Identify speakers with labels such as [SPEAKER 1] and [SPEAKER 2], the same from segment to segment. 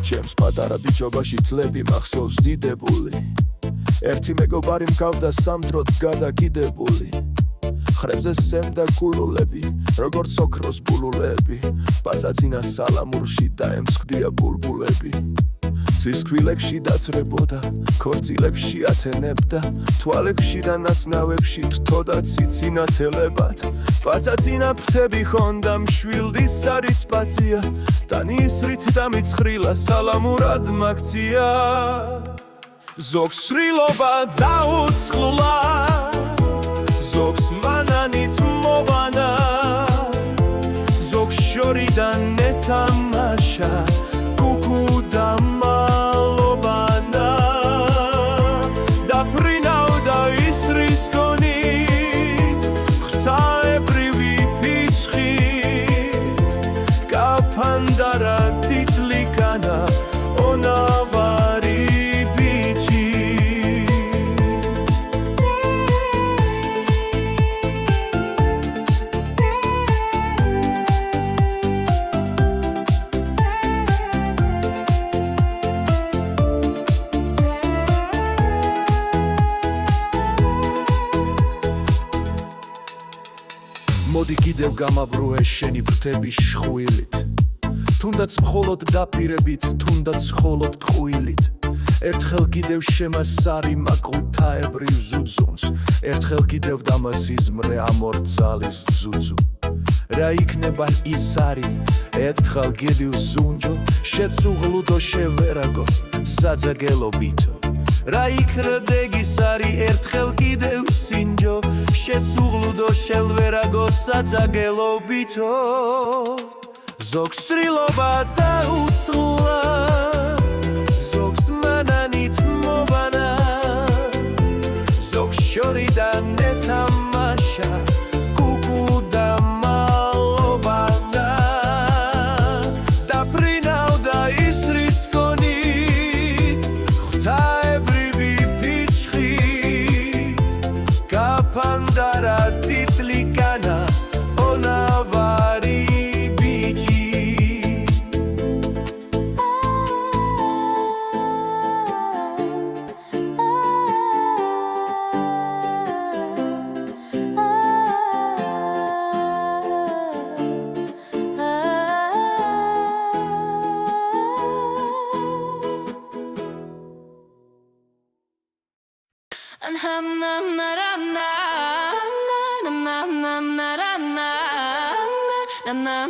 [SPEAKER 1] ჩემს პატარა ბიჭობაში თლები მახსოვს დიდებული ერთი მეგობარი მგავდა სამდროდ გადაკიდებული ხრებზე სემდა გულულები როგორც ოქროს ბულულები პაწაწინა სალამურში დაემსხდია ბულბულები ცისქვილებში დაწრებოდა ქორწილებში ათენებდა თვალებში და ნაცნავებში რთოდა ციცინათელებად პაწაწინა ფრთები ხონდა მშვილდის სარიწპაცია და ნისრით დამიცხრილა სალამურად მაქცია ზოგს სრილობა დაუწყლულა ზოგს მანანით მოვანა ზოგს შორიდან ეთამაშა კუკუ და მალობანა და ფრინავდა ისრის გონით ღვთაებრივი ფიცხით კაფანდარა თითლიკანა ონავარი მოდი კიდევ გამაბრუე შენი ფრთების შხვილით თუნდაც მხოლოდ დაპირებით თუნდაც მხოლოდ ტყუილით ერთხელ კიდევ შემასარი მაკუთაებრივ ზუძუნს ერთხელ კიდევ დამასიზმრე ამორცალის ძუძუ რა იქნება ის არის ერთხელ კიდევ ზუნჯო შეცუღლუდო შევერაგო საძაგელობითო რა იქრდეგის არის ერთხელ კიდევ სინჯო შეცუღლუდო შელვერაგო საძაგელობითო ზოგს სრილობა დაუწყლა ზოგს მანანით მოვანა ზოგს შორიდან ეთამაშა კუკუ და მალობანა და ფრინავდა ისრის გონით ღვთაებრივი ფიცხით კაფანდარა თითლიკანა ონავარი
[SPEAKER 2] na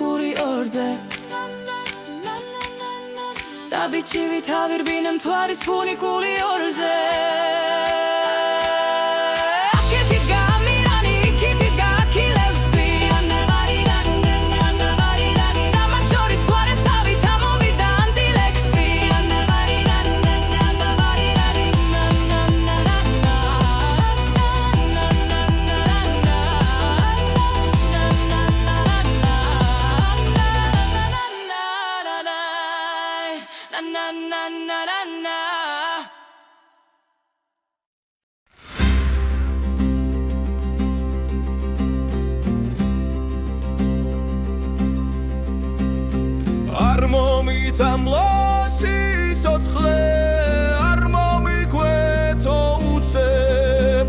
[SPEAKER 2] გური ორზე და ბიჭივით ავირბინე მთვარის ფუნიკული ორზე აკეთით გამირანი იქით გაქილევსი და მათ შორის მთვარეს ავით ამოვიდა ანტილექსი
[SPEAKER 1] არ მომიწამლოსი ცოცხლე არ მომიკვეთო უცებ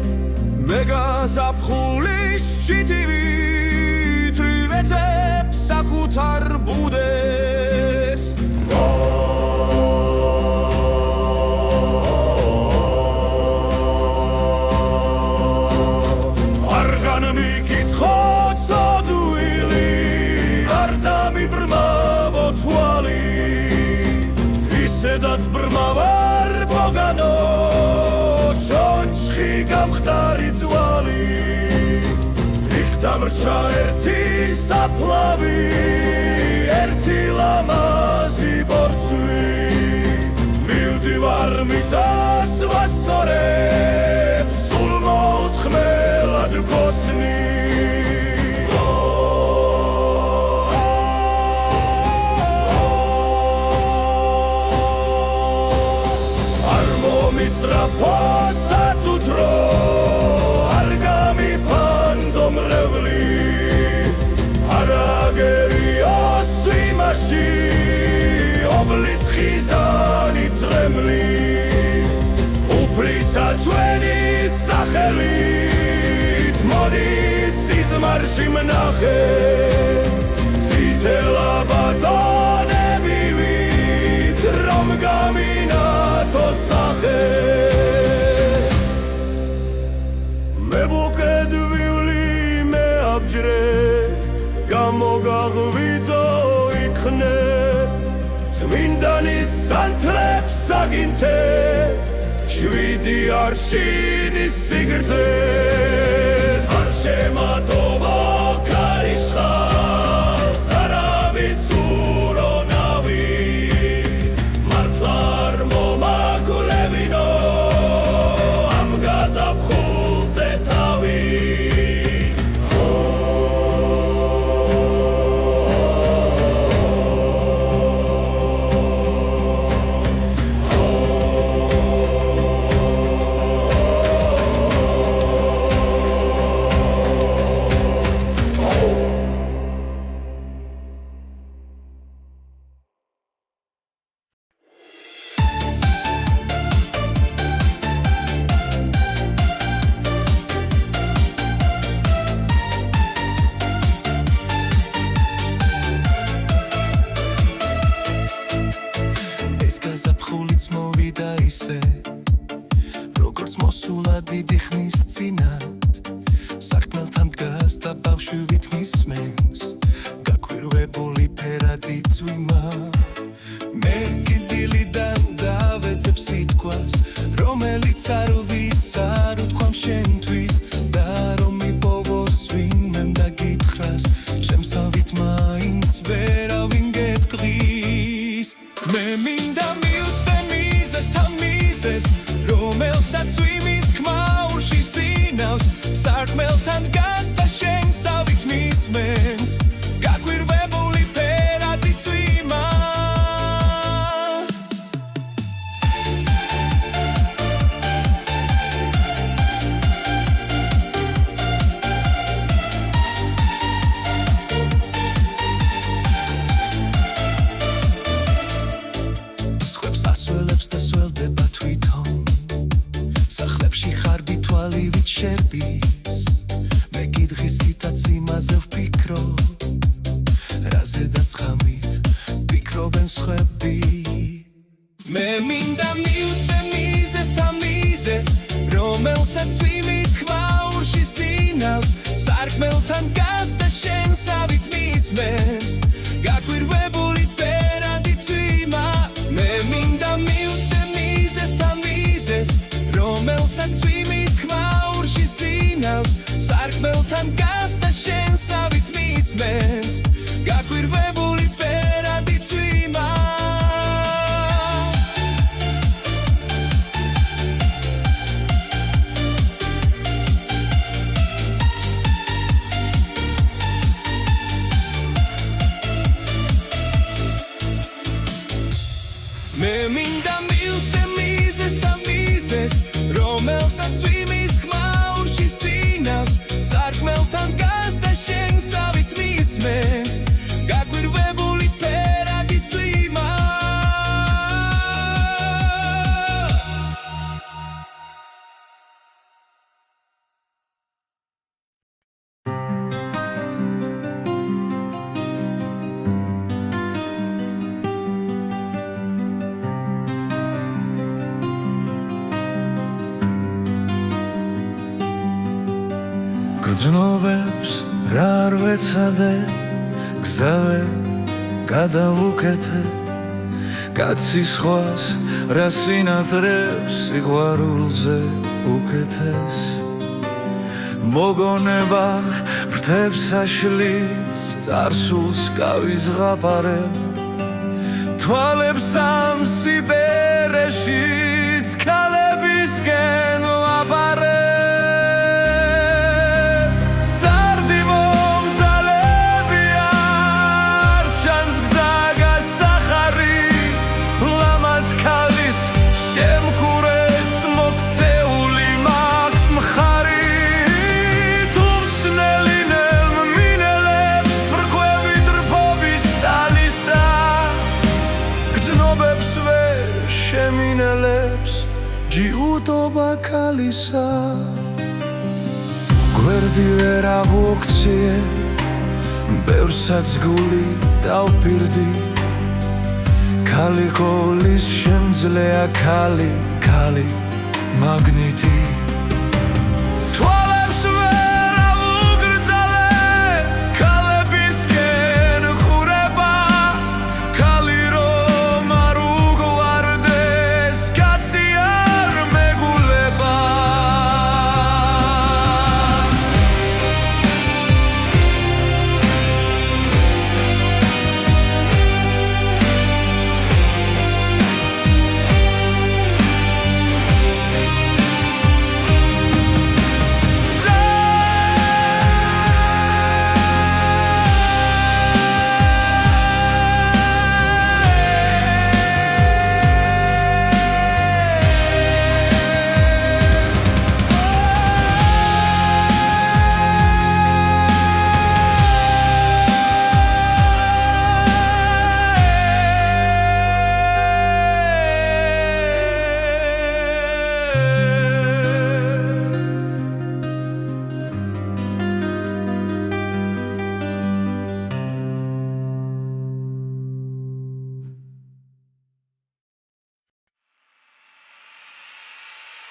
[SPEAKER 1] მე გაზაფხულის შიტივით რივეცებ საკუთარ ბუდეს არ განმიკითხო ცოდვილი არ დამიბრმავო თვალი ისედაც ბრმავარ ბოგანო ჩონჩხი გამხდარი ძვალი იქ დამრჩა ერთი საფლავი ერთი ლამაზი ბორცვი მივდივარ მიწას ვასწორებ სულ მოთხმელად გოცნი სწრაფოსაც უთრო არ გამიფანდო მრევლი არაგერია სვიმაში ობლის ხიზანი წრემლი უფლისა ჩვენი სახელით მოდის სიზმარში მნახე წითელა ბატონებივით რომ გამინათო სახე მე ბუკედვილი მე აბჯრე გამოგაღვიძო იქნე წმინდანის სანთლებს საგინთე შვიდი არშინის სიგრძე არ შემატოვა ქარიშხალს არავით ურო-ნავი მართლა არ მომაგულებინო ამ გაზაფხულზე თავი
[SPEAKER 3] გაზაფხულიც მოვიდა ისე როგორც მოსულა დიდი ხნის წინათ სარკმელთან დგას და ბავშვივით მისმენს გაქვირვებული ფერადი წვიმა მე კიდილიდან დავეცებ სიტყვას რომელიც არ ვისარ უთქვამ შენთვის და რომ მიპოვოს ვინმემ დაგითხრას შემსავით მაინც ვერავინ გეტყვის მე მინდა მივცდე მიზესთან მიზეს რომელსაც ვიმის ხმაურში სინავს სარკმელთან დგას და შენსავით მისმენს გაქვირვებული ფერადი წვიმა შერბის მე გიდღისითაც იმაზე ვფიქრობ რაზედაც ხამით ვფიქრობენ სხვები მე მინდა მივცდე მიზესთან მიზეს რომელსაც ვიმის ხმაურში ხმაურში წინავს სარკმელთან გასდა შენსავით მისმენს გაკვირვებული ფერადი წვიმა მე მინდა მივწე მიზესთან მიზეს რომელსაც წვიმის ხმაურში წინავს სარკმელთან გასდა შენსავით მისმენს გაკვირვებული ფერადი წვიმა მე მინდა მივწე მიზესთან მიზეს რომელსაც წვიმის ხმაურში წინავს სარკმელთან გასდა შენსავით მისმენს გაკვირვებული ფერადი წვიმა
[SPEAKER 4] გრძნობებს რა არ ვეცადე გზა ვერ გადავუკეთე კაცის ხვას რა სინათრებს სიყვარულზე უკეთეს მოგონება ფრთებს აშლის წარსულს კავის ზღაპარებ თვალებს ამ სიბერეშიც ქალებისკენ ვაპარებ ჯიუტობა ქალისა გვერდი ვერ ავუქციე ბევრსაც გული დავფირდი ქალი ყოლის შემძლეა ქალი ქალი მაგნიტი თვალებს ვერ ავუგრძალე ქალებისკენ ხურება ქალი რომ არ უგვარდეს კაცი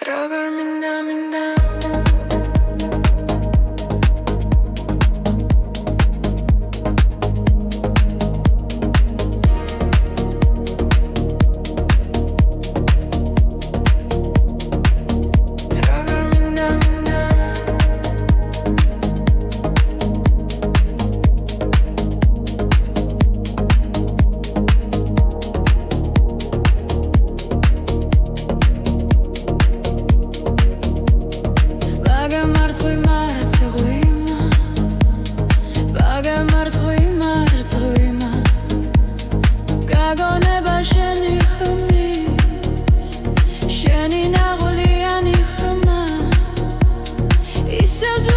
[SPEAKER 2] Rogor minda minda Seus